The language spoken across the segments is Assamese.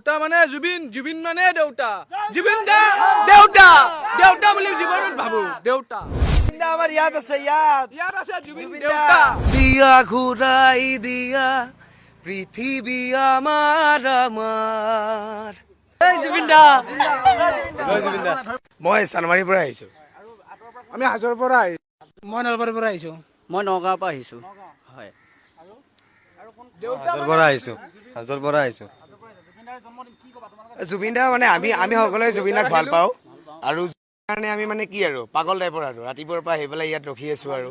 দেউতা মানে জুবিন মানে দেউতা জুবিন দা দেউতা বুলি জীৱনত ভাবো দেউতা আমার ইয়াদ আছে ইয়াদ আছে জুবিন দেউতা দিয়া ঘুরাই দিয়া পৃথিবী আমার জুবিন দা মই চানমাৰীৰ পৰা আহিছো। আমি হাজোৰ পৰা আহিছো। মই নলবাৰীৰ পৰা আহিছো। মই নগাঁৱৰ পৰা আহিছো। হয় হাজোৰ পৰা আহিছো। জুবিন দা মানে আমি সকলোৱে জুবিন দাক ভাল পাওঁ আৰু কাৰণে আমি মানে কি আৰু পাগল টাইপৰ আৰু ৰাতিপুৱাৰ পৰা আহি পেলাই ইয়াত ৰখি আছো আৰু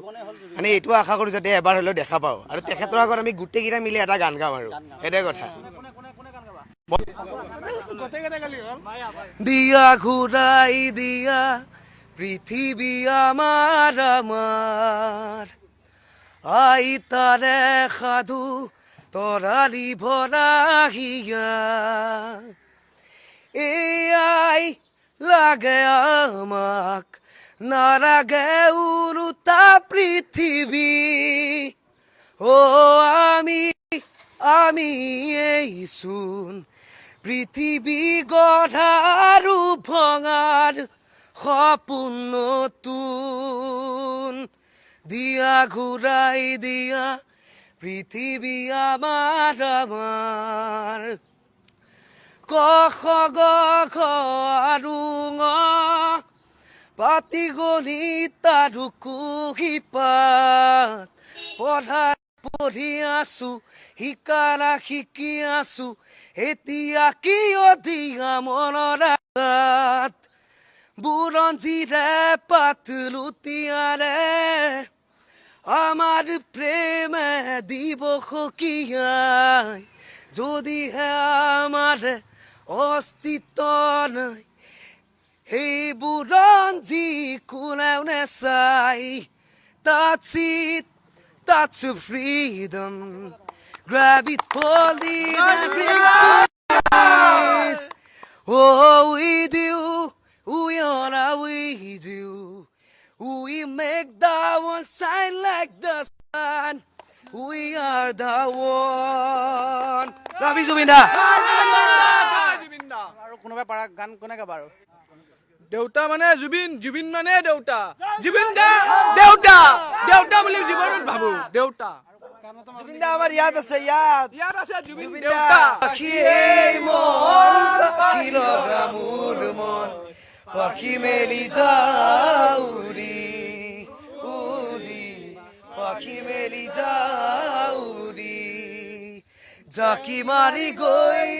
মানে এইটো আশা কৰো যাতে এবাৰ হ'লেও দেখা পাওঁ আৰু তেখেতৰ আগত আমি গোটেইকেইটা মিলি এটা গান গাম আৰু সেইটোৱে কথা। দিয়া ঘুরাই দিয়া পৃথিবী আমার আই তারে সাধু তরালি ভরা হিয়া এই লাগে আমাক নারাগে উরুতা পৃথিবী ও আমি এই শুন পৃথিবী গঢ়াৰো ভঙাৰ সপোন নতুন দিয়া ঘূৰাই দিয়া পৃথিৱী আমাৰ ক খ গ ঘ আৰু ঙ পাতি গণিত আৰু কুহি পাত পঢ়ি আছো শিকাৰা শিকি আছো এতিয়া কিয় দিয়া মনৰ আঘাত বুৰঞ্জীৰে পাত লুটিয়াৰে আমাৰ প্ৰেমে দিব সকিয়াই যদিহে আমাৰ অস্তিত্ব নাই সেই বুৰঞ্জী কোনেও নেচাই That's a freedom. Grab it, hold it, and bring peace. Oh, we do, we do. We make the one shine like the sun. We are the one. Love you, Zubinda. আৰু কোনোবাই পাৰা গান কোনে গাবা আৰু দেউতা মানে জুবিন মানে দেউতা জুবিন দা দেউতা বুলি জীৱনত ভাবো দেউতা জুবিনদা আমাৰ ইয়াত আছে ইয়াত আছে জুবিন দেউতা পাখি এই মন পাখি লগা মোৰ মন পাখি মেলি যাউৰি উৰি পাখি মেলি যাউৰি জাকি মাৰি গৈ